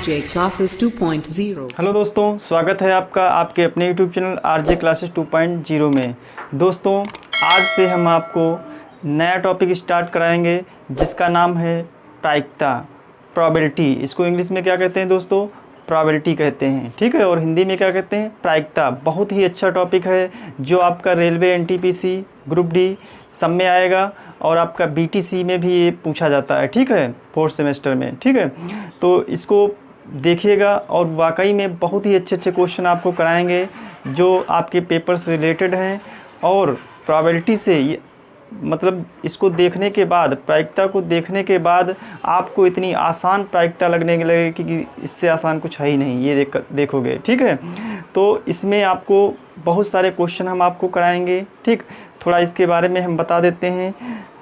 RJ Classes 2.0। Hello दोस्तों, स्वागत है आपका आपके अपने यूट्यूब चैनल RJ Classes 2.0 में। दोस्तों, आज से हम आपको नया टॉपिक स्टार्ट कराएंगे जिसका नाम है प्रायिकता, प्रोबेबिलिटी। इसको इंग्लिश में क्या कहते हैं दोस्तों? प्रोबेबिलिटी कहते हैं, ठीक है। और हिंदी में क्या कहते हैं? प्रायिकता। बहुत ही अच्छा टॉपिक है जो आपका रेलवे, NTPC, ग्रुप डी सब में आएगा और आपका BTC में भी ये पूछा जाता है, ठीक है, 4th सेमेस्टर में, ठीक है। तो इसको देखिएगा और वाकई में बहुत ही अच्छे अच्छे क्वेश्चन आपको कराएंगे जो आपके पेपर से रिलेटेड हैं। और प्रोबेबिलिटी से मतलब इसको देखने के बाद, प्रायिकता को देखने के बाद आपको इतनी आसान प्रायिकता लगने लगे कि इससे आसान कुछ है ही नहीं, ये देखोगे, ठीक है। तो इसमें आपको बहुत सारे क्वेश्चन हम आपको कराएंगे, ठीक। थोड़ा इसके बारे में हम बता देते हैं।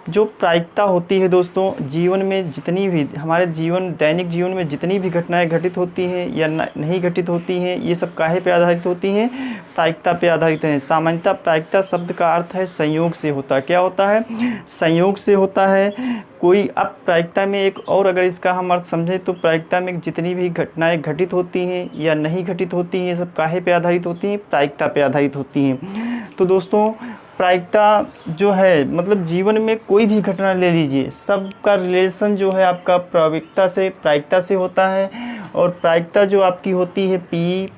जो प्रायिकता होती है दोस्तों, जीवन में जितनी भी हमारे दैनिक जीवन में जितनी भी घटनाएं घटित होती हैं या नहीं घटित होती हैं, ये सब काहे पे आधारित होती हैं? प्रायिकता पे आधारित हैं। सामान्यतः प्रायिकता शब्द का अर्थ है संयोग से होता है। क्या होता है? संयोग से होता है कोई। अब प्रायिकता में एक और अगर इसका हम अर्थ समझें तो प्रायिकता में जितनी भी घटनाएं घटित होती हैं या नहीं घटित होती हैं, ये सब काहे पे आधारित होती हैं? प्रायिकता पे आधारित होती हैं। तो दोस्तों, प्रायिकता जो है मतलब जीवन में कोई भी घटना ले लीजिए, सबका रिलेशन जो है आपका प्रायिकता से होता है। और प्रायिकता जो आपकी होती है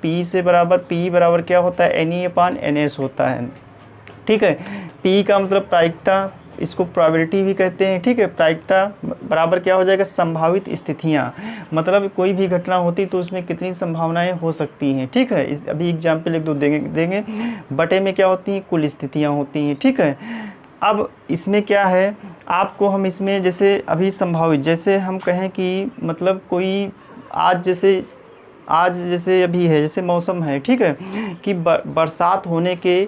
P से बराबर, P बराबर क्या होता है? NE/NS होता है, ठीक है। P का मतलब प्रायिकता, इसको प्रोबेबिलिटी भी कहते हैं, ठीक है। प्रायिकता बराबर क्या हो जाएगा? संभावित स्थितियाँ। मतलब कोई भी घटना होती तो उसमें कितनी संभावनाएं हो सकती हैं, ठीक है। इस अभी एग्जाम्पल एक दो देंगे। बटे में क्या होती हैं? कुल स्थितियाँ होती हैं, ठीक है। अब इसमें क्या है, आपको हम इसमें जैसे अभी संभावित, जैसे हम कहें कि मतलब कोई आज जैसे अभी है, जैसे मौसम है, ठीक है, कि बरसात होने के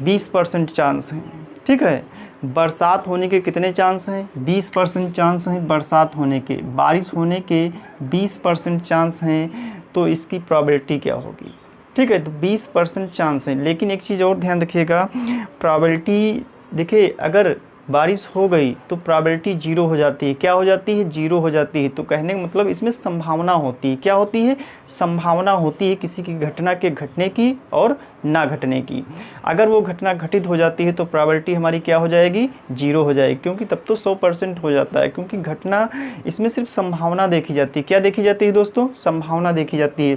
20% चांस हैं, ठीक है। बरसात होने के कितने चांस हैं? 20% चांस हैं बरसात होने के। बारिश होने के 20% चांस हैं, तो इसकी प्रोबेबिलिटी क्या होगी, ठीक है। तो 20% चांस हैं। लेकिन एक चीज़ और ध्यान रखिएगा, प्रोबेबिलिटी देखिए, अगर बारिश हो गई तो प्रोबेबिलिटी 0 हो जाती है। क्या हो जाती है? 0 हो जाती है। तो कहने का मतलब इसमें संभावना होती है। क्या होती है? संभावना होती है किसी की घटना के घटने की और ना घटने की। अगर वो घटना घटित हो जाती है तो प्रोबेबिलिटी हमारी क्या हो जाएगी? 0 हो जाएगी, क्योंकि तब तो 100% हो जाता है। क्योंकि घटना, इसमें सिर्फ संभावना देखी जाती है। क्या देखी जाती है दोस्तों? संभावना देखी जाती है।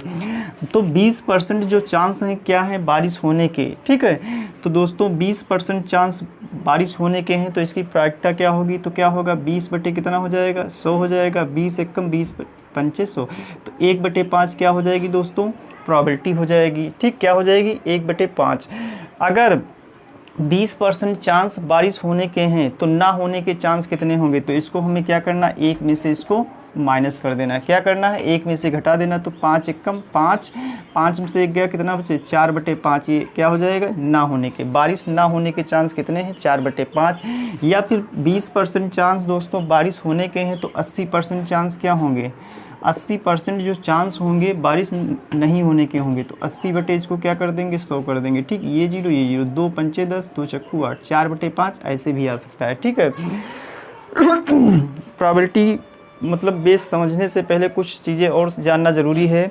तो 20% जो चांस हैं क्या हैं? बारिश होने के, ठीक है। तो दोस्तों 20% चांस बारिश होने के हैं, तो इसकी प्रायिकता क्या होगी? तो क्या होगा? 20 बटे कितना हो जाएगा? 100 हो जाएगा। 20 एकम 20 पंचे 100, तो 1/5 क्या हो जाएगी दोस्तों? प्रोबेबिलिटी हो जाएगी, ठीक। क्या हो जाएगी? 1/5। अगर 20% चांस बारिश होने के हैं तो ना होने के चांस कितने होंगे? तो इसको हमें क्या करना? 1 में से इसको माइनस कर देना। क्या करना है? 1 में से घटा देना। तो 5 एकम 5, 5 में से 1 गया, कितना बचे? 4/5। ये क्या हो जाएगा? ना होने के, बारिश ना होने के चांस कितने हैं? 4/5। या फिर 20% चांस दोस्तों बारिश होने के हैं, तो 80% चांस क्या होंगे? 80% जो चांस होंगे बारिश नहीं होने के होंगे। तो 80 बटे इसको क्या कर देंगे? 100 कर देंगे, ठीक। ये 0 ये 0, 2 पंचे 10, 2 चक्कू 8, 4/5 ऐसे भी आ सकता है, ठीक है। प्रोबेबिलिटी मतलब बेस समझने से पहले कुछ चीज़ें और जानना ज़रूरी है।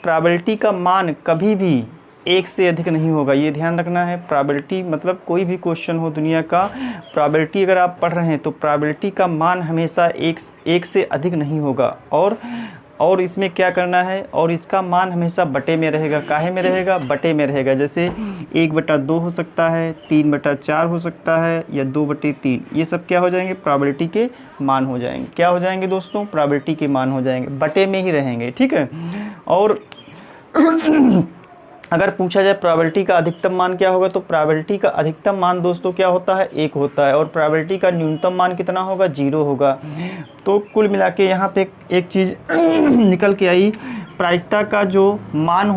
प्रोबेबिलिटी का मान कभी भी 1 से अधिक नहीं होगा, ये ध्यान रखना है। प्रोबेबिलिटी मतलब कोई भी क्वेश्चन हो दुनिया का, प्रोबेबिलिटी अगर आप पढ़ रहे हैं तो प्रोबेबिलिटी का मान हमेशा 1 से अधिक नहीं होगा। और इसमें क्या करना है? और इसका मान हमेशा बटे में रहेगा। काहे में रहेगा? बटे में रहेगा। जैसे 1/2 हो सकता है, 3/4 हो सकता है, या 2/3। ये सब क्या हो जाएंगे? प्रोबेबिलिटी के मान हो जाएंगे। क्या हो जाएंगे दोस्तों? प्रोबेबिलिटी के मान हो जाएंगे, बटे में ही रहेंगे, ठीक है। और अगर पूछा जाए प्रोबेबिलिटी का अधिकतम मान क्या होगा, तो प्रोबेबिलिटी का अधिकतम मान दोस्तों क्या होता है? 1 होता है। और प्रोबेबिलिटी का न्यूनतम मान कितना होगा? 0 होगा। तो कुल मिला के यहाँ पे एक चीज़ निकल के आई, प्रायिकता का जो मान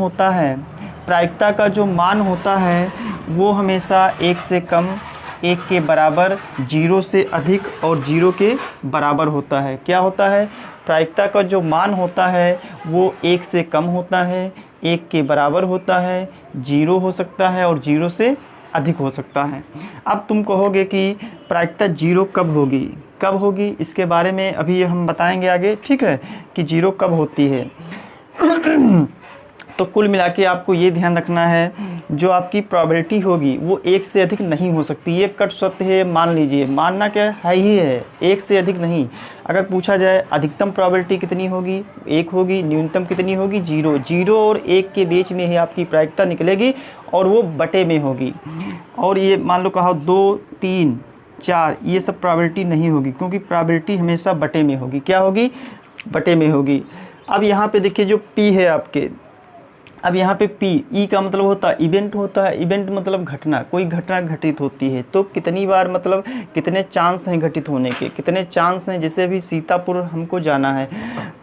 होता है वो हमेशा 1 से कम, 1 के बराबर, 0 से अधिक और 0 के बराबर होता है। क्या होता है? प्रायिकता का जो मान होता है वो 1 से कम होता है, 1 के बराबर होता है, 0 हो सकता है और 0 से अधिक हो सकता है। अब तुम कहोगे कि प्रायिकता 0 कब होगी, इसके बारे में अभी हम बताएंगे आगे, ठीक है, कि 0 कब होती है। तो कुल मिला के आपको ये ध्यान रखना है, जो आपकी प्रोबेबिलिटी होगी वो एक से अधिक नहीं हो सकती। ये कट सत्य है, मान लीजिए, मानना क्या है ही है, एक से अधिक नहीं। अगर पूछा जाए अधिकतम प्रोबेबिलिटी कितनी होगी, 1 होगी, न्यूनतम कितनी होगी, 0। 0 और 1 के बीच में ही आपकी प्रायिकता निकलेगी और वो बटे में होगी। और ये मान लो कहा 2, 3, 4, ये सब प्रोबेबिलिटी नहीं होगी, क्योंकि प्रोबेबिलिटी हमेशा बटे में होगी। क्या होगी? बटे में होगी। अब यहाँ पे देखिए जो P है आपके, अब यहाँ पे P, E का मतलब होता है इवेंट होता है। इवेंट मतलब घटना, कोई घटना घटित होती है तो कितनी बार, मतलब कितने चांस हैं घटित होने के, कितने चांस हैं। जैसे अभी सीतापुर हमको जाना है,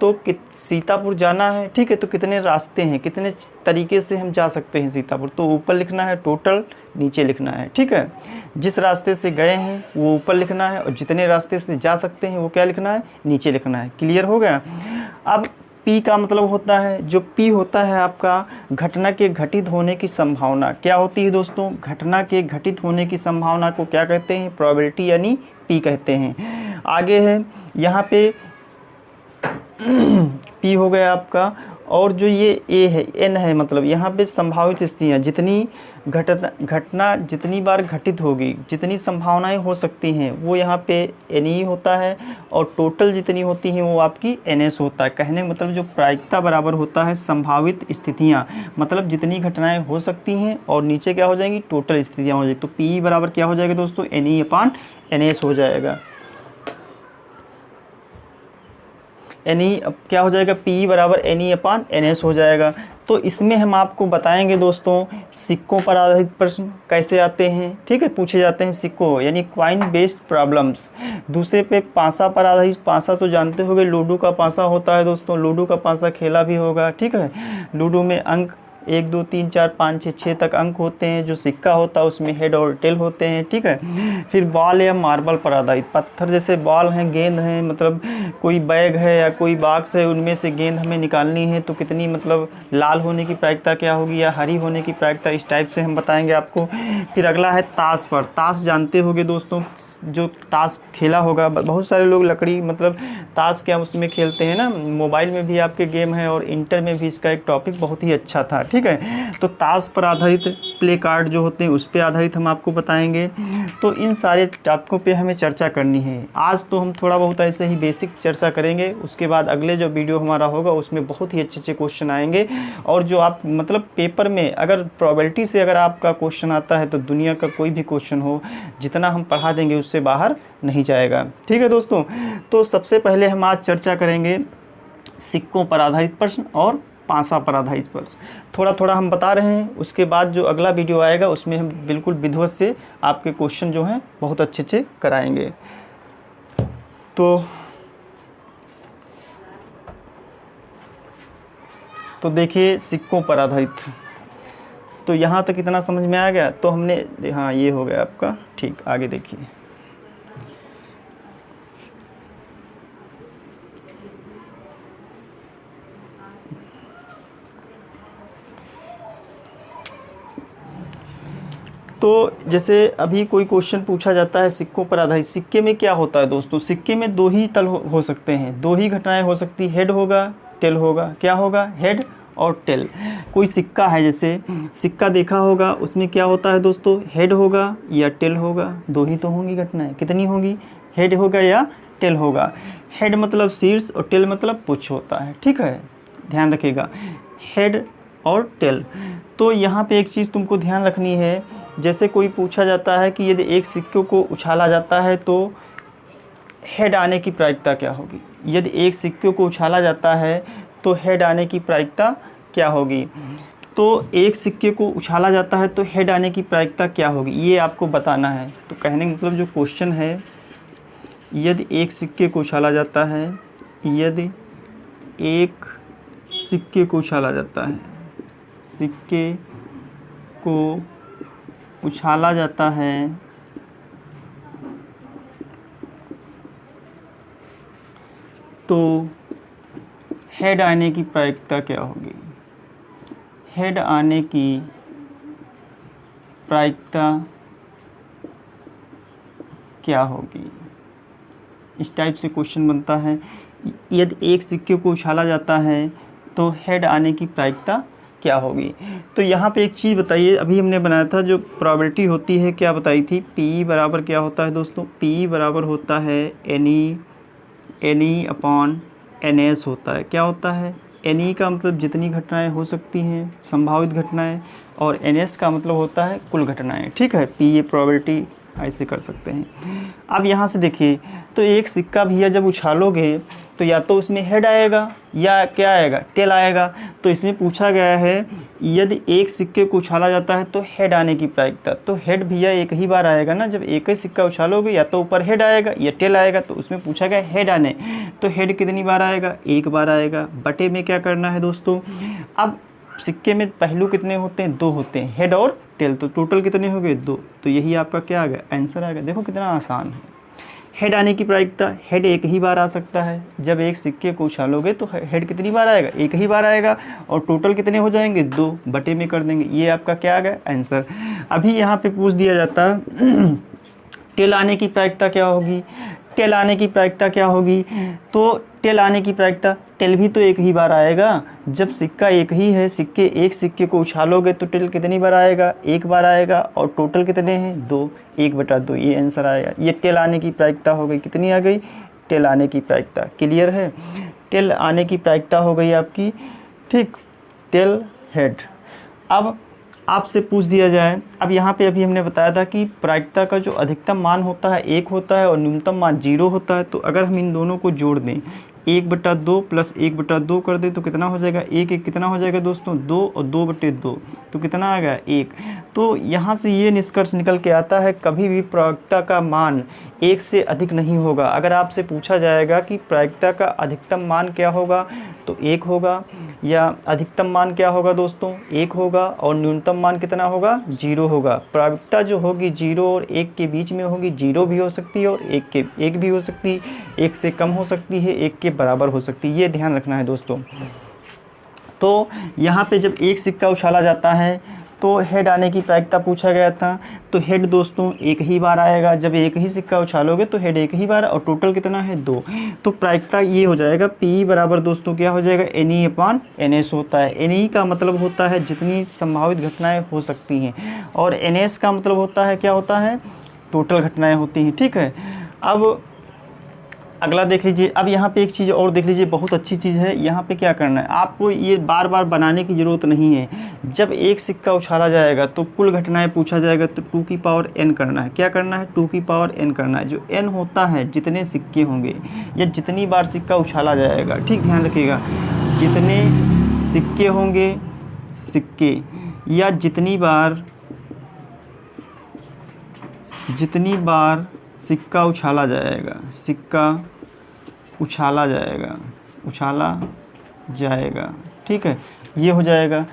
तो सीतापुर जाना है, ठीक है, तो कितने रास्ते हैं, कितने तरीके से हम जा सकते हैं सीतापुर। तो ऊपर लिखना है टोटल, नीचे लिखना है, ठीक है। जिस रास्ते से गए हैं वो ऊपर लिखना है, और जितने रास्ते से जा सकते हैं वो क्या लिखना है, नीचे लिखना है। क्लियर हो गया? अब P का मतलब होता है, जो P होता है आपका घटना के घटित होने की संभावना। क्या होती है दोस्तों? घटना के घटित होने की संभावना को क्या कहते हैं? प्रोबेबिलिटी, यानी P कहते हैं। आगे है यहाँ पे P हो गया आपका, और जो ये A है, N है, मतलब यहाँ पे संभावित स्थितियाँ, जितनी घटना जितनी बार घटित होगी, जितनी संभावनाएं हो सकती हैं, वो यहाँ पे NE होता है, और टोटल जितनी होती हैं वो आपकी NS होता है। कहने मतलब जो प्रायिकता बराबर होता है संभावित स्थितियाँ, मतलब जितनी घटनाएं हो सकती हैं, और नीचे क्या हो जाएंगी, टोटल स्थितियाँ हो जाएगी। तो P बराबर क्या हो जाएगा दोस्तों? NE/NS हो जाएगा। अब क्या हो जाएगा? P बराबर NE/NS हो जाएगा। तो इसमें हम आपको बताएंगे दोस्तों सिक्कों पर आधारित प्रश्न कैसे आते हैं, ठीक है, पूछे जाते हैं सिक्कों, यानी क्वाइन बेस्ड प्रॉब्लम्स। दूसरे पे पासा पर आधारित। पासा तो जानते होंगे, लूडो का पासा होता है दोस्तों, लूडो का पासा खेला भी होगा, ठीक है। लूडो में अंक 1 2 3 4 5 6 6 तक अंक होते हैं। जो सिक्का होता है उसमें हेड और टेल होते हैं, ठीक है। फिर बॉल या मार्बल पर आधारित। पत्थर जैसे बॉल हैं, गेंद हैं, मतलब कोई बैग है या कोई बॉक्स है, उनमें से गेंद हमें निकालनी है तो कितनी, मतलब लाल होने की प्रायिकता क्या होगी या हरी होने की प्रायिकता, इस टाइप से हम बताएंगे आपको। फिर अगला है ताश पर। ताश जानते होंगे दोस्तों, जो ताश खेला होगा, बहुत सारे लोग लकड़ी, मतलब ताश क्या उसमें खेलते हैं ना, मोबाइल में भी आपके गेम है, और इंटर में भी इसका एक टॉपिक बहुत ही अच्छा था, ठीक है। तो ताश पर आधारित प्ले कार्ड जो होते हैं उस पर आधारित हम आपको बताएंगे। तो इन सारे टॉपिकों पे हमें चर्चा करनी है। आज तो हम थोड़ा बहुत ऐसे ही बेसिक चर्चा करेंगे, उसके बाद अगले जो वीडियो हमारा होगा उसमें बहुत ही अच्छे अच्छे क्वेश्चन आएंगे। और जो आप, मतलब पेपर में अगर प्रोबेबिलिटी से अगर आपका क्वेश्चन आता है तो दुनिया का कोई भी क्वेश्चन हो, जितना हम पढ़ा देंगे उससे बाहर नहीं जाएगा, ठीक है दोस्तों। तो सबसे पहले हम आज चर्चा करेंगे सिक्कों पर आधारित प्रश्न और पासा पर आधारित प्रश्न। थोड़ा थोड़ा हम बता रहे हैं, उसके बाद जो अगला वीडियो आएगा उसमें हम बिल्कुल विधिवत से आपके क्वेश्चन जो हैं बहुत अच्छे अच्छे कराएंगे। तो देखिए सिक्कों पर आधारित, तो यहाँ तक इतना समझ में आ गया। तो हमने, हाँ ये हो गया आपका, ठीक। आगे देखिए, तो जैसे अभी कोई क्वेश्चन पूछा जाता है सिक्कों पर आधारित। सिक्के में क्या होता है दोस्तों? सिक्के में दो ही तल हो सकते हैं, दो ही घटनाएं हो सकती, हेड होगा, टेल होगा। क्या होगा? हेड और टेल। कोई सिक्का है, जैसे सिक्का देखा होगा, उसमें क्या होता है दोस्तों? हेड होगा या टेल होगा, दो ही तो होंगी घटनाएं। कितनी होंगी? हेड होगा या टेल होगा। हेड मतलब शीर्ष और टेल मतलब पुच्छ होता है, ठीक है, ध्यान रखिएगा, हेड और टेल। तो यहाँ पे एक चीज़ तुमको ध्यान रखनी है, जैसे कोई पूछा जाता है कि यदि एक सिक्के को उछाला जाता है तो हेड आने की प्रायिकता क्या होगी। यदि एक सिक्के को उछाला जाता है तो हेड आने की प्रायिकता क्या होगी। तो एक सिक्के को उछाला जाता है तो हेड आने की प्रायिकता क्या होगी, ये आपको बताना है। तो कहने का मतलब जो क्वेश्चन है, यदि एक सिक्के को उछाला जाता है, यदि एक सिक्के को उछाला जाता है, सिक्के को उछाला जाता है तो हेड आने की प्रायिकता क्या होगी। हेड आने की प्रायिकता क्या होगी, इस टाइप से क्वेश्चन बनता है। यदि एक सिक्के को उछाला जाता है तो हेड आने की प्रायिकता क्या होगी। तो यहाँ पे एक चीज़ बताइए, अभी हमने बनाया था जो प्रोबेबिलिटी होती है क्या बताई थी, पी बराबर क्या होता है दोस्तों, पी बराबर होता है एनी अपॉन एन एस होता है। क्या होता है, एनी का मतलब जितनी घटनाएं हो सकती हैं संभावित घटनाएं, और एन एस का मतलब होता है कुल घटनाएं। ठीक है, पी ये प्रोबेबिलिटी ऐसे कर सकते हैं। अब यहाँ से देखिए, तो एक सिक्का भैया जब उछालोगे तो या तो उसमें हेड आएगा या क्या आएगा, टेल आएगा। तो इसमें पूछा गया है यदि एक सिक्के को उछाला जाता है तो हेड आने की प्रायिकता, तो हेड भैया एक ही बार आएगा ना, जब एक ही सिक्का उछालोगे या तो ऊपर हेड आएगा या टेल आएगा। तो उसमें पूछा गया हेड आने, तो हेड कितनी बार आएगा, एक बार आएगा। बटे में क्या करना है दोस्तों, अब सिक्के में पहलू कितने होते हैं, दो होते हैं, हेड और टेल, तो टोटल कितने हो गए, दो। तो यही आपका क्या आ गया, आंसर आ गया। देखो कितना आसान है। हेड आने की प्रायिकता, हेड एक ही बार आ सकता है, जब एक सिक्के को उछालोगे तो हेड कितनी बार आएगा, एक ही बार आएगा, और टोटल कितने हो जाएंगे, दो। बटे में कर देंगे, ये आपका क्या आ गया, आंसर। अभी यहाँ पे पूछ दिया जाता टेल आने की प्रायिकता क्या होगी, टेल आने की प्रायिकता क्या होगी, तो टेल आने की प्रायिकता, टेल भी तो एक ही बार आएगा, जब सिक्का एक ही है, एक सिक्के को उछालोगे तो टेल कितनी बार आएगा, एक बार आएगा, और टोटल कितने हैं, दो, 1/2, ये आंसर आएगा। ये टेल आने की प्रायिकता हो गई, कितनी आ गई, टेल आने की प्रायिकता। क्लियर है, टेल आने की प्रायिकता हो गई आपकी, ठीक, टेल हेड। अब आपसे पूछ दिया जाए, अब यहाँ पे अभी हमने बताया था कि प्रायिकता का जो अधिकतम मान होता है 1 होता है और न्यूनतम मान 0 होता है। तो अगर हम इन दोनों को जोड़ दें, 1/2 प्लस 1/2 कर दें तो कितना हो जाएगा, 1 कितना हो जाएगा दोस्तों, 2, और 2/2 तो कितना आ गया, 1। तो यहाँ से ये निष्कर्ष निकल के आता है कभी भी प्रायिकता का मान 1 से अधिक नहीं होगा। अगर आपसे पूछा जाएगा कि प्रायिकता का अधिकतम मान क्या होगा, तो 1 होगा, या अधिकतम मान क्या होगा दोस्तों, 1 होगा, और न्यूनतम मान कितना होगा, 0 होगा। प्रायिकता जो होगी 0 और 1 के बीच में होगी, 0 भी हो सकती है और 1 भी हो सकती है, 1 से कम हो सकती है, 1 के बराबर हो सकती है, ये ध्यान रखना है दोस्तों। तो यहाँ पे जब एक सिक्का उछाला जाता है तो हेड आने की प्रायिकता पूछा गया था, तो हेड दोस्तों एक ही बार आएगा, जब एक ही सिक्का उछालोगे तो हेड एक ही बार, और टोटल कितना है, 2। तो प्रायिकता ये हो जाएगा, पी बराबर दोस्तों क्या हो जाएगा, एनी अपॉन एन एस होता है। एनी का मतलब होता है जितनी संभावित घटनाएं हो सकती हैं, और एन एस का मतलब होता है क्या होता है, टोटल घटनाएँ होती हैं। ठीक है, अब अगला देख लीजिए। अब यहाँ पे एक चीज़ और देख लीजिए, बहुत अच्छी चीज़ है। यहाँ पे क्या करना है, आपको ये बार बार बनाने की ज़रूरत नहीं है। जब एक सिक्का उछाला जाएगा तो कुल घटनाएं पूछा जाएगा, तो 2 की पावर n करना है। क्या करना है, 2 की पावर n करना है। जो n होता है जितने सिक्के होंगे या जितनी बार सिक्का उछाला जाएगा, ठीक ध्यान रखिएगा, जितने सिक्के होंगे, सिक्के या जितनी बार सिक्का उछाला जाएगा, सिक्का उछाला जाएगा, ठीक है, ये हो जाएगा।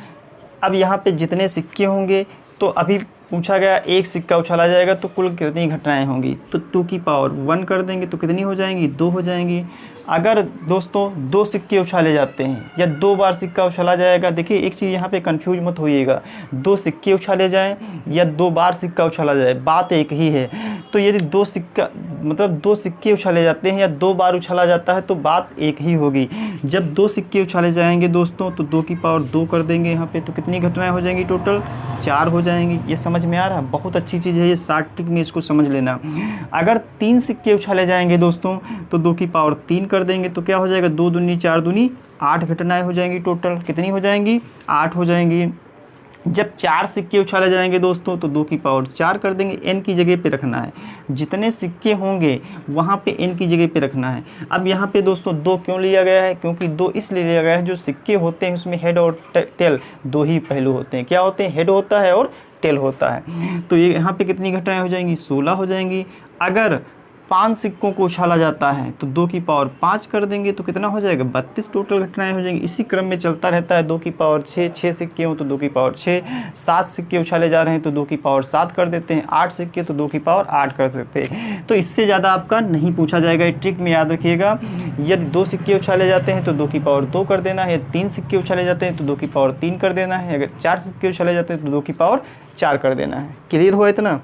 अब यहाँ पे जितने सिक्के होंगे, तो अभी पूछा गया एक सिक्का उछाला जाएगा तो कुल कितनी घटनाएं होंगी, तो 2 की पावर 1 कर देंगे तो कितनी हो जाएंगी, 2 हो जाएंगी। अगर दोस्तों 2 सिक्के उछाले जाते हैं या 2 बार सिक्का उछाला जाएगा, देखिए एक चीज़ यहाँ पे कंफ्यूज मत होइएगा, 2 सिक्के उछाले जाएं या 2 बार सिक्का उछाला जाए, बात एक ही है। तो यदि 2 सिक्के उछाले जाते हैं या 2 बार उछाला जाता है तो बात एक ही होगी। जब 2 सिक्के उछाले जाएंगे दोस्तों तो 2 की पावर 2 कर देंगे यहाँ पे, तो कितनी घटनाएं हो जाएंगी, टोटल 4 हो जाएंगी। ये समझ में आ रहा है, बहुत अच्छी चीज़ है ये, शॉर्ट ट्रिक में इसको समझ लेना। अगर 3 सिक्के उछाले जाएंगे दोस्तों तो 2 की पावर 3 कर देंगे, तो क्या हो जाएगा, 2 दूनी 4 दूनी 8 घटनाएं हो जाएंगी। टोटल कितनी हो जाएंगी, 8 हो जाएंगी। जब 4 सिक्के उछाले जाएंगे दोस्तों तो 2 की पावर 4 कर देंगे, n की जगह पे रखना है, जितने सिक्के होंगे वहाँ पे n की जगह पे रखना है। अब यहाँ पे दोस्तों 2 क्यों लिया गया है, क्योंकि 2 इसलिए लिया गया है, जो सिक्के होते हैं उसमें हेड और टेल 2 ही पहलू होते हैं। क्या होते हैं, हेड होता है और टेल होता है। तो ये यहाँ पे कितनी घटनाएं हो जाएंगी, 16 हो जाएंगी। अगर 5 सिक्कों को उछाला जाता है तो 2 की पावर 5 कर देंगे तो कितना हो जाएगा, 32 टोटल घटनाएं हो जाएंगी। इसी क्रम में चलता रहता है, 2 की पावर 6, 6 सिक्के हो तो 2 की पावर 6, 7 सिक्के उछाले जा रहे हैं तो 2 की पावर 7 कर देते हैं, 8 सिक्के तो 2 की पावर 8 कर सकते हैं। तो इससे ज़्यादा आपका नहीं पूछा जाएगा। ये ट्रिक में याद रखिएगा, यदि 2 सिक्के उछाले जाते हैं तो 2 की पावर 2 कर देना है, 3 सिक्के उछाले जाते हैं तो 2 की पावर 3 कर देना है, अगर 4 सिक्के उछाले जाते हैं तो 2 की पावर 4 कर देना है। क्लियर हुआ इतना।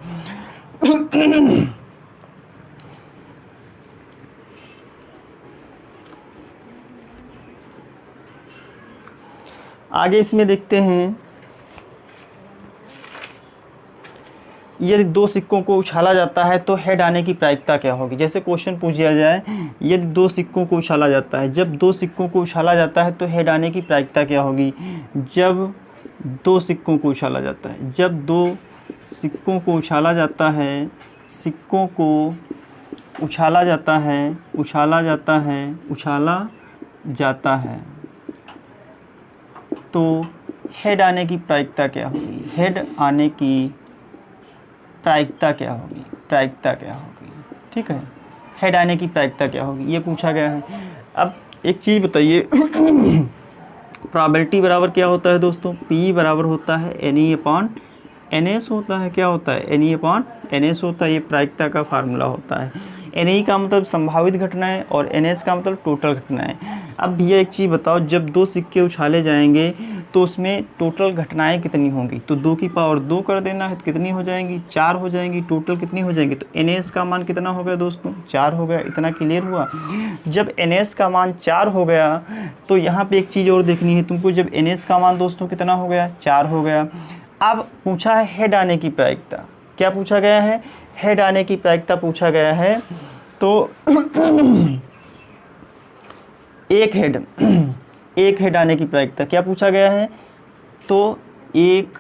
आगे इसमें देखते हैं, यदि दो सिक्कों को उछाला जाता है तो हेड आने की प्रायिकता क्या होगी। जैसे क्वेश्चन पूछ दिया जाए, यदि दो सिक्कों को उछाला जाता है, जब दो सिक्कों को उछाला जाता है तो हेड आने की प्रायिकता क्या होगी। जब दो सिक्कों को उछाला जाता है, जब दो सिक्कों को उछाला जाता है, सिक्कों को उछाला जाता है, उछाला जाता है, उछाला जाता है, तो हेड आने की प्रायिकता क्या होगी। हेड आने की प्रायिकता क्या होगी, प्रायिकता क्या होगी। ठीक है, हेड आने की प्रायिकता क्या होगी, ये पूछा गया है। अब एक चीज़ बताइए, प्रोबेबिलिटी बराबर क्या होता है दोस्तों, P बराबर होता है NE/NS होता है। क्या होता है, NE/NS होता है। ये प्रायिकता का फार्मूला होता है। NE का मतलब संभावित घटनाएं और NS का मतलब टोटल घटनाएं। अब भैया एक चीज़ बताओ, जब दो सिक्के उछाले जाएंगे तो उसमें टोटल घटनाएं कितनी होंगी। तो 2 की पावर 2 कर देना है, तो कितनी हो जाएंगी, 4 हो जाएंगी। टोटल कितनी हो जाएंगी, तो NS का मान कितना हो गया दोस्तों, 4 हो गया। इतना क्लियर हुआ। जब NS का मान 4 हो गया तो यहाँ पे एक चीज़ और देखनी है तुमको। जब NS का मान दोस्तों कितना हो गया, 4 हो गया। अब पूछा है हेड आने की प्रायिकता। क्या पूछा गया है, हेड आने की प्रायिकता पूछा गया है। तो एक हेड आने की प्रायिकता क्या पूछा गया है, तो एक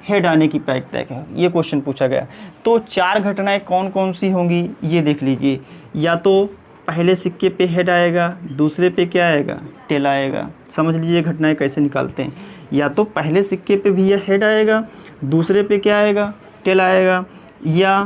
हेड आने की प्रायिकता क्या, ये क्वेश्चन पूछा गया। तो 4 घटनाएं कौन कौन सी होंगी ये देख लीजिए। या तो पहले सिक्के पे हेड आएगा, दूसरे पे क्या आएगा, टेल आएगा। समझ लीजिए घटनाएं कैसे निकालते हैं। या तो पहले सिक्के पे भी यह हेड आएगा, दूसरे पे क्या आएगा, टेल आएगा। या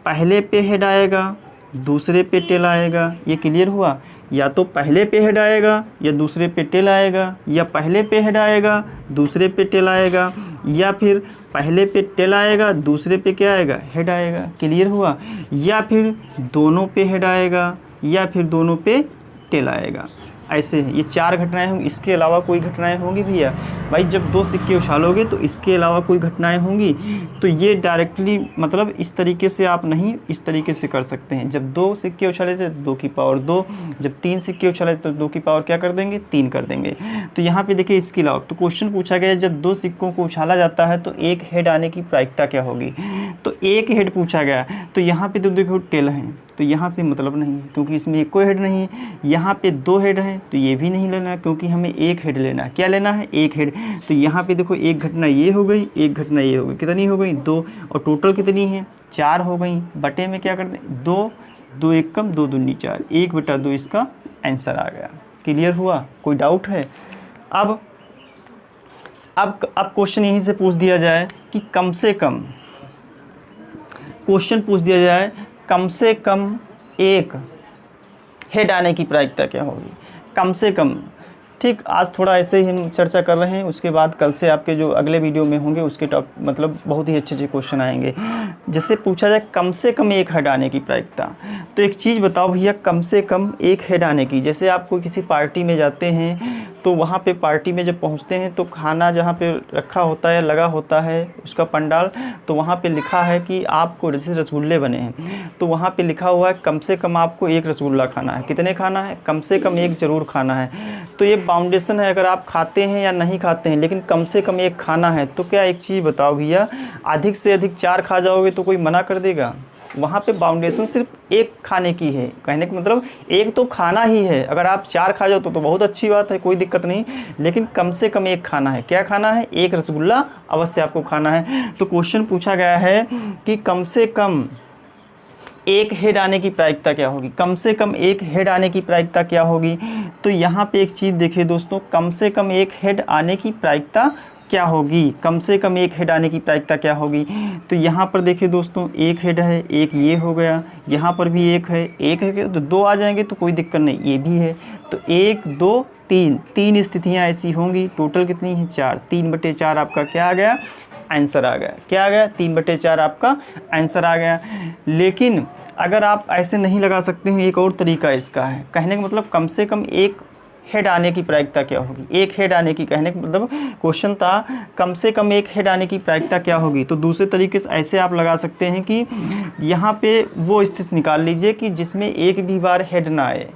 पहले पे हेड आएगा, दूसरे पे टेल आएगा। ये क्लियर हुआ। या तो पहले पे हेड आएगा या दूसरे पे टेल आएगा, या पहले पे हेड आएगा दूसरे पे टेल आएगा, या फिर पहले पे टेल आएगा दूसरे पे क्या आएगा, हेड आएगा। क्लियर हुआ। या फिर दोनों पे हेड आएगा या फिर दोनों पे टेल आएगा। ऐसे हैं ये 4 घटनाएं होंगी। इसके अलावा कोई घटनाएं होंगी भैया, भाई जब दो सिक्के उछालोगे तो इसके अलावा कोई घटनाएं होंगी। तो ये डायरेक्टली मतलब इस तरीके से आप नहीं, इस तरीके से कर सकते हैं। जब दो सिक्के उछाले थे 2 की पावर 2, जब 3 सिक्के उछाले तो 2 की पावर क्या कर देंगे, 3 कर देंगे। तो यहाँ पे देखिए इसके अलावा तो क्वेश्चन पूछा गया जब दो सिक्कों को उछाला जाता है तो एक हेड आने की प्रायिकता क्या होगी। तो एक हेड पूछा गया, तो यहाँ पे तो देखो टेल हैं, तो यहाँ से मतलब नहीं है क्योंकि इसमें एक कोई हेड नहीं है। यहाँ पे 2 हेड हैं तो ये भी नहीं लेना है क्योंकि हमें एक हेड लेना है। क्या लेना है, एक हेड। तो यहाँ पे देखो एक घटना ये हो गई, एक घटना ये हो गई। कितनी हो गई, 2। और टोटल कितनी है, 4 हो गई। बटे में क्या कर दें, 2, 2 1 कम 2 दूनी 4, 1/2 इसका आंसर आ गया। क्लियर हुआ, कोई डाउट है। अब क्वेश्चन यहीं से पूछ दिया जाए कि कम से कम, क्वेश्चन पूछ दिया जाए कम से कम एक हेड आने की प्रायिकता क्या होगी, कम से कम। ठीक, आज थोड़ा ऐसे ही हम चर्चा कर रहे हैं, उसके बाद कल से आपके जो अगले वीडियो में होंगे उसके मतलब बहुत ही अच्छे अच्छे क्वेश्चन आएंगे। जैसे पूछा जाए कम से कम एक हेड आने की प्रायिकता, तो एक चीज़ बताओ भैया, कम से कम एक हेड आने की। जैसे आप कोई किसी पार्टी में जाते हैं तो वहाँ पे पार्टी में जब पहुँचते हैं तो खाना जहाँ पे रखा होता है, लगा होता है उसका पंडाल, तो वहाँ पे लिखा है कि आपको जैसे रसगुल्ले बने हैं तो वहाँ पे लिखा हुआ है कम से कम आपको एक रसगुल्ला खाना है। कितने खाना है, कम से कम एक ज़रूर खाना है। तो ये बाउंडेशन है, अगर आप खाते हैं या नहीं खाते हैं लेकिन कम से कम एक खाना है। तो क्या एक चीज़ बताओ भैया, अधिक से अधिक 4 खा जाओगे तो कोई मना कर देगा। वहाँ पे बाउंडेशन सिर्फ एक खाने की है, कहने का मतलब एक तो खाना ही है। अगर आप 4 खा जाओ तो बहुत अच्छी बात है, कोई दिक्कत नहीं, लेकिन कम से कम एक खाना है। क्या खाना है, एक रसगुल्ला अवश्य आपको खाना है। तो क्वेश्चन पूछा गया है कि कम से कम एक हेड आने की प्रायिकता क्या होगी, कम से कम एक हेड आने की प्रायिकता क्या होगी। तो यहाँ पे एक चीज़ देखिए दोस्तों, कम से कम एक हेड आने की प्रायिकता क्या होगी, कम से कम एक हेड आने की प्रायिकता क्या होगी। तो यहाँ पर देखिए दोस्तों, एक हेड है, एक ये हो गया, यहाँ पर भी एक है, तो 2 आ जाएंगे तो कोई दिक्कत नहीं, ये भी है। तो 1 2 3, 3 स्थितियाँ ऐसी होंगी। टोटल कितनी है, 4। 3/4 आपका क्या आ गया, आंसर आ गया। क्या आ गया, 3/4 आपका आंसर आ गया। लेकिन अगर आप ऐसे नहीं लगा सकते हैं, एक और तरीका इसका है। कहने का मतलब कम से कम एक हेड आने की प्रायिकता क्या होगी, एक हेड आने की, कहने का मतलब क्वेश्चन था कम से कम एक हेड आने की प्रायिकता क्या होगी। तो दूसरे तरीके से ऐसे आप लगा सकते हैं कि यहाँ पे वो स्थिति निकाल लीजिए कि जिसमें एक भी बार हेड ना आए,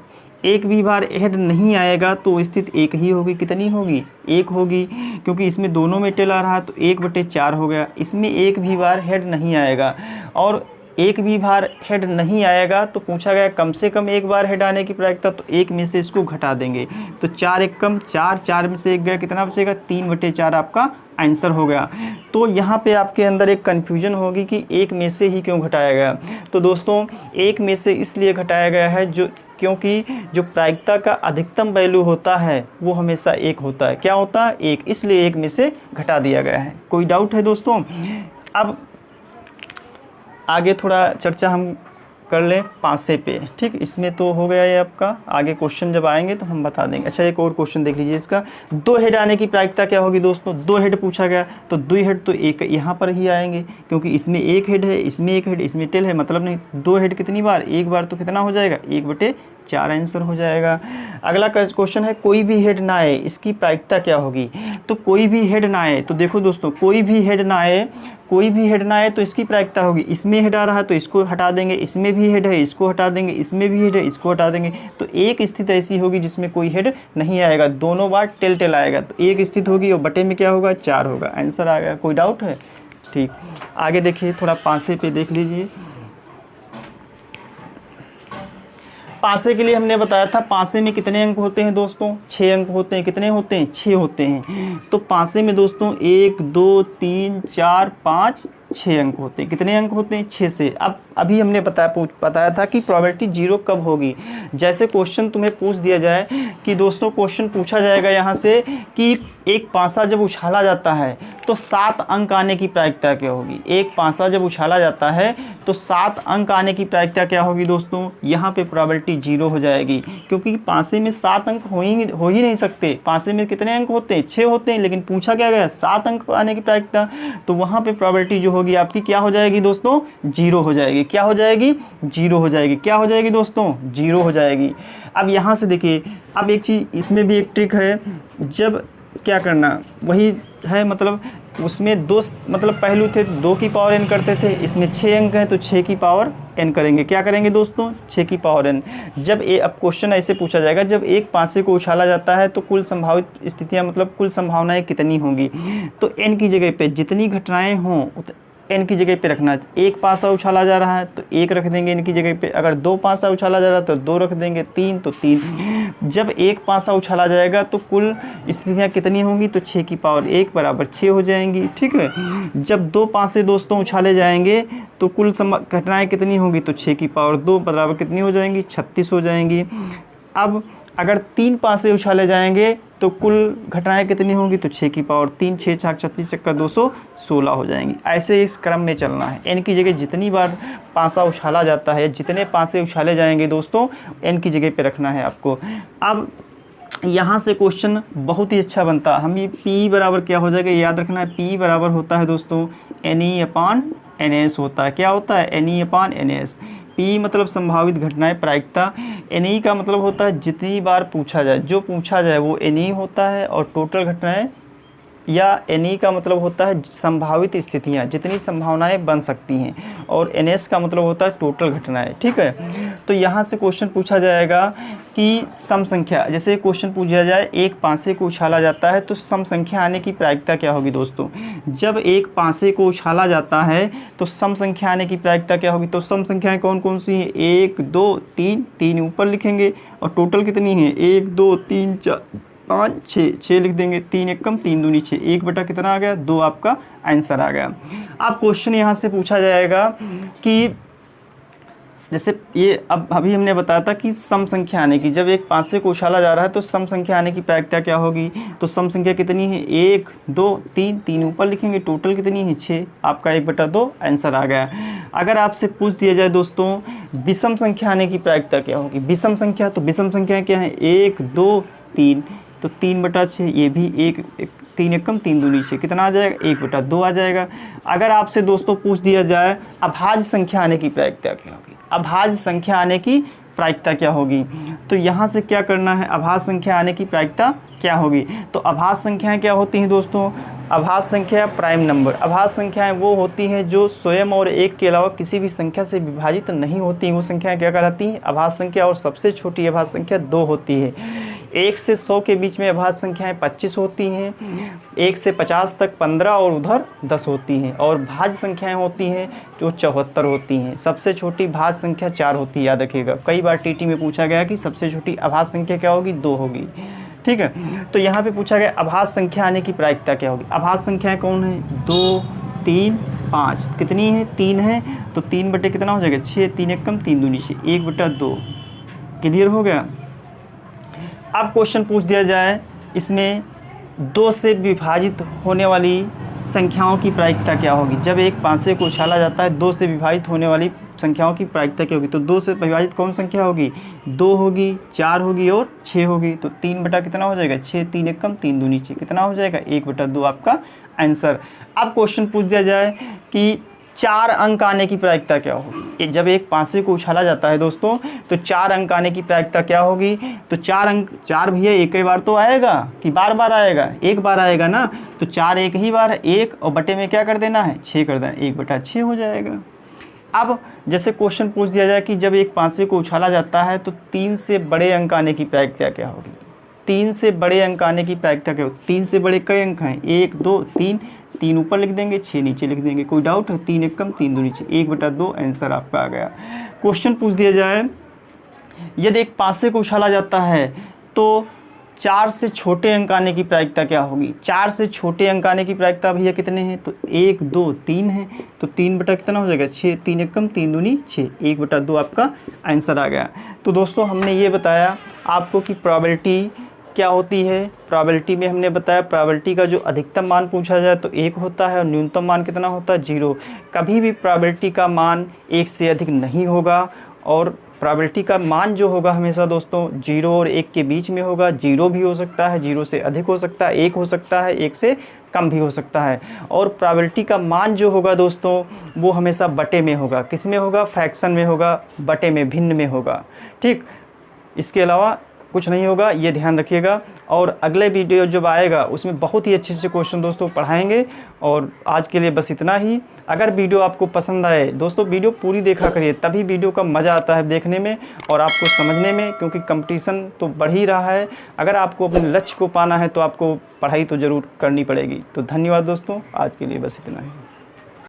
एक भी बार हेड नहीं आएगा तो स्थिति एक ही होगी। कितनी होगी? एक होगी, क्योंकि इसमें दोनों में टेल आ रहा है तो 1/4 हो गया। इसमें एक भी बार हेड नहीं आएगा, और एक भी बार हेड नहीं आएगा तो पूछा गया कम से कम एक बार हेड आने की प्रायिकता, तो एक में से इसको घटा देंगे तो 4 एक कम 4, 4 में से एक गया, कितना बचेगा? 3/4 आपका आंसर हो गया। तो यहाँ पे आपके अंदर एक कन्फ्यूजन होगी कि एक में से ही क्यों घटाया गया। तो दोस्तों एक में से इसलिए घटाया गया है क्योंकि जो प्रायिकता का अधिकतम वैल्यू होता है वो हमेशा एक होता है। क्या होता है? एक, इसलिए एक में से घटा दिया गया है। कोई डाउट है दोस्तों? अब आगे थोड़ा चर्चा हम कर लें पासे पे। ठीक, इसमें तो हो गया ये आपका, आगे क्वेश्चन जब आएंगे तो हम बता देंगे। अच्छा, एक और क्वेश्चन देख लीजिए इसका। 2 हेड आने की प्रायिकता क्या होगी दोस्तों? 2 हेड पूछा गया तो 2 हेड तो एक यहाँ पर ही आएंगे, क्योंकि इसमें एक हेड है, इसमें एक हेड, इसमें टेल है, मतलब नहीं 2 हेड कितनी बार? एक बार, तो कितना हो जाएगा? 1/4 आंसर हो जाएगा। अगला क्वेश्चन है कोई भी हेड ना आए, इसकी प्रायिकता क्या होगी? तो कोई भी हेड ना आए, तो देखो दोस्तों कोई भी हेड ना आए, कोई भी हेड ना आए तो इसकी प्रायिकता होगी, इसमें हेड आ रहा है तो इसको हटा देंगे, इसमें भी हेड है इसको हटा देंगे, इसमें भी हेड है इसको हटा देंगे। तो एक स्थिति ऐसी होगी जिसमें कोई हेड नहीं आएगा, दोनों बार टेल आएगा, तो एक स्थिति होगी और बटे में क्या होगा? 4 होगा। आंसर आ गया। कोई डाउट है? ठीक, आगे देखिए, थोड़ा पासे पे देख लीजिए। पासे के लिए हमने बताया था पासे में कितने अंक होते हैं दोस्तों? 6 अंक होते हैं। कितने होते हैं? 6 होते हैं। तो पासे में दोस्तों 1 2 3 4 5 6 अंक होते हैं। कितने अंक होते हैं? 6 से। अब अभी हमने बताया था कि प्रोबेबिलिटी 0 कब होगी। जैसे क्वेश्चन तुम्हें पूछ दिया जाए कि दोस्तों क्वेश्चन पूछा जाएगा यहाँ से कि एक पासा जब उछाला जाता है तो 7 अंक आने की प्रायिकता क्या होगी? एक पासा जब उछाला जाता है तो 7 अंक आने की प्रायिकता क्या होगी दोस्तों? यहाँ पे प्रोबेबिलिटी 0 हो जाएगी, क्योंकि पासे में 7 अंक हो ही नहीं सकते। पासे में कितने अंक होते हैं? 6 होते हैं, लेकिन पूछा क्या गया? 7 अंक आने की प्रायिकता, तो वहाँ पे प्रोबेबिलिटी जो होगी आपकी क्या हो जाएगी दोस्तों? 0 हो जाएगी। क्या हो जाएगी? 0 हो जाएगी। क्या हो जाएगी दोस्तों? 0 हो जाएगी। अब यहाँ से देखिए, अब एक चीज़ इसमें भी एक ट्रिक है, जब क्या करना वही है, मतलब उसमें 2 मतलब पहलू थे, 2 की पावर n करते थे, इसमें 6 अंक हैं तो 6 की पावर n करेंगे। क्या करेंगे दोस्तों? 6 की पावर n। जब अब क्वेश्चन ऐसे पूछा जाएगा, जब एक पासे को उछाला जाता है तो कुल संभावित स्थितियां, मतलब कुल संभावनाएं कितनी होंगी? तो n की जगह पे जितनी घटनाएं हों n की जगह पे रखना। एक पासा उछाला जा रहा है तो 1 रख देंगे n की जगह पे, अगर 2 पासा उछाला जा रहा है तो 2 रख देंगे, 3 तो 3। जब एक पासा उछाला जाएगा तो कुल स्थितियाँ कितनी होंगी? तो 6 की पावर 1 बराबर 6 हो जाएंगी। ठीक है, जब 2 पासे दोस्तों उछाले जाएंगे तो कुल घटनाएँ कितनी होंगी? तो 6 की पावर 2 बराबर कितनी हो जाएंगी? 36 हो जाएंगी। अब अगर 3 पासे उछाले जाएंगे तो कुल घटनाएं कितनी होंगी? तो 6 की पावर 3, 6 छाक 36 चक्का 216 हो जाएंगी। ऐसे इस क्रम में चलना है। n की जगह जितनी बार पासा उछाला जाता है, जितने पासे उछाले जाएंगे दोस्तों, n की जगह पे रखना है आपको। अब यहाँ से क्वेश्चन बहुत ही अच्छा बनता है। हम ये P बराबर क्या हो जाएगा याद रखना है। P बराबर होता है दोस्तों NE/NS होता है। क्या होता है? NE/NS। P मतलब संभावित घटनाएं प्रायिकता, NE का मतलब होता है जितनी बार पूछा जाए, जो पूछा जाए वो NE होता है, और टोटल घटनाएं या NE का मतलब होता है संभावित स्थितियां, जितनी संभावनाएं बन सकती हैं, और NS का मतलब होता है टोटल घटनाएं। ठीक है, तो यहाँ से क्वेश्चन पूछा जाएगा कि सम संख्या, जैसे क्वेश्चन पूछा जाए एक पासे को उछाला जाता है तो सम संख्या आने की प्रायिकता क्या होगी दोस्तों? जब एक पासे को उछाला जाता है तो सम संख्या आने की प्रायिकता क्या होगी? तो सम संख्याएं कौन कौन सी हैं? 1 2 3, 3 ऊपर लिखेंगे, और टोटल कितनी है? 1 2 3 4 5 6, 6 लिख देंगे। 3 1 कम 3 दूनी 6, 1 बटा कितना आ गया? 2 आपका आंसर आ गया। अब क्वेश्चन यहाँ से पूछा जाएगा कि जैसे ये अब अभी हमने बताया था कि सम संख्या आने की, जब एक पासे को उछाला जा रहा है तो सम संख्या आने की प्रायिकता क्या होगी? तो सम संख्या कितनी है? 1 2 3, 3 ऊपर लिखेंगे, टोटल कितनी है? 6, आपका 1 बटा 2 आंसर आ गया। अगर आपसे पूछ दिया जाए दोस्तों विषम संख्या आने की प्रायिकता क्या होगी? विषम संख्या, तो विषम संख्या क्या है? 1 2 3, तो 3 बटा 6, ये भी 1 3 1 कम 3 दूनी 6, कितना आ जाएगा? 1 बटा 2 आ जाएगा। अगर आपसे दोस्तों पूछ दिया जाए अभाज्य संख्या आने की प्रायिकता क्या होगी? अभाज्य संख्या आने की प्रायिकता क्या होगी? तो यहाँ से क्या करना है? अभाज्य संख्या आने की प्रायिकता क्या होगी? तो अभाज्य संख्याएं क्या होती हैं दोस्तों? अभाज्य संख्या प्राइम नंबर। अभाज्य संख्याएं वो होती हैं जो स्वयं और एक के अलावा किसी भी संख्या से विभाजित नहीं होती, वो संख्याएं क्या कहलाती हैं? अभाज्य संख्या। और सबसे छोटी अभाज्य संख्या 2 होती है। 1 से 100 के बीच में अभाज्य संख्याएं 25 होती हैं, 1 से 50 तक 15 और उधर 10 होती हैं। और भाज्य संख्याएं होती हैं जो 74 होती हैं। सबसे छोटी भाज्य संख्या 4 होती है, याद रखिएगा। कई बार टीटी में पूछा गया कि सबसे छोटी अभाज्य संख्या क्या होगी? 2 होगी। ठीक है, तो यहाँ पे पूछा गया अभाज्य संख्या आने की प्रायिकता क्या होगी। अभाज्य संख्याएं कौन है? 2, 3, 5। कितनी है? 3 है। तो 3 बटे कितना हो जाएगा? 6। 3 एकम 3 दूनी 6, 1/2। क्लियर हो गया। अब क्वेश्चन पूछ दिया जाए इसमें 2 से विभाजित होने वाली संख्याओं की प्रायिकता क्या होगी। जब एक पांसे को उछाला जाता है 2 से विभाजित होने वाली संख्याओं की प्रायिकता क्या होगी? तो 2 से विभाजित कौन संख्या होगी? 2 होगी, 4 होगी और 6 होगी। तो 3 बटा कितना हो जाएगा? 6। 3 एकम 3 दूनी 6, कितना हो जाएगा? 1/2 आपका आंसर। अब क्वेश्चन पूछ दिया जाए कि 4 अंक आने की प्रायिकता क्या होगी। जब एक पांसे को उछाला जाता है दोस्तों तो 4 अंक आने की प्रायिकता क्या होगी? तो 4 अंक, 4 भैया एक ही बार तो आएगा कि बार बार आएगा? एक बार आएगा ना। तो 4 एक ही बार है, 1 और बटे में क्या कर देना है? 6 कर देना, 1/6 हो जाएगा। अब जैसे क्वेश्चन पूछ दिया जाए कि जब एक पांसे को उछाला जाता है तो 3 से बड़े अंक आने की प्रायिकता क्या होगी। 3 से बड़े अंक आने की प्रायिकता क्या होगी? 3 से बड़े कई अंक हैं? 1, 2, 3। 3 ऊपर लिख देंगे, 6 नीचे लिख देंगे। कोई डाउट है? 3 एकम 3 दूनी 6, 1/2 आंसर आपका आ गया। क्वेश्चन पूछ दिया जाए यदि एक पांसे को उछाला जाता है तो 4 से छोटे अंक आने की प्रायिकता क्या होगी। 4 से छोटे अंक आने की प्रायिकता भैया कितने हैं? तो 1, 2, 3 है। तो 3 बटा कितना हो जाएगा? 6। 3 एकम 3 दूनी 6, 1/2 आपका आंसर आ गया। तो दोस्तों हमने ये बताया आपको कि प्रोबेबिलिटी क्या होती है। प्रोबेबिलिटी में हमने बताया प्रोबेबिलिटी का जो अधिकतम मान पूछा जाए तो 1 होता है और न्यूनतम मान कितना होता है? 0। कभी भी प्रोबेबिलिटी का मान 1 से अधिक नहीं होगा और प्रोबेबिलिटी का मान जो होगा हमेशा दोस्तों 0 और 1 के बीच में होगा। 0 भी हो सकता है, 0 से अधिक हो सकता है, 1 हो सकता है, 1 से कम भी हो सकता है। और प्रोबेबिलिटी का मान जो होगा दोस्तों वो हमेशा बटे में होगा। किस में होगा? फ्रैक्शन में होगा, बटे में, भिन्न में होगा। ठीक, इसके अलावा कुछ नहीं होगा, ये ध्यान रखिएगा। और अगले वीडियो जब आएगा उसमें बहुत ही अच्छे क्वेश्चन दोस्तों पढ़ाएंगे। और आज के लिए बस इतना ही। अगर वीडियो आपको पसंद आए दोस्तों वीडियो पूरी देखा करिए, तभी वीडियो का मज़ा आता है देखने में और आपको समझने में, क्योंकि कंपटीशन तो बढ़ ही रहा है। अगर आपको अपने लक्ष्य को पाना है तो आपको पढ़ाई तो ज़रूर करनी पड़ेगी। तो धन्यवाद दोस्तों, आज के लिए बस इतना ही।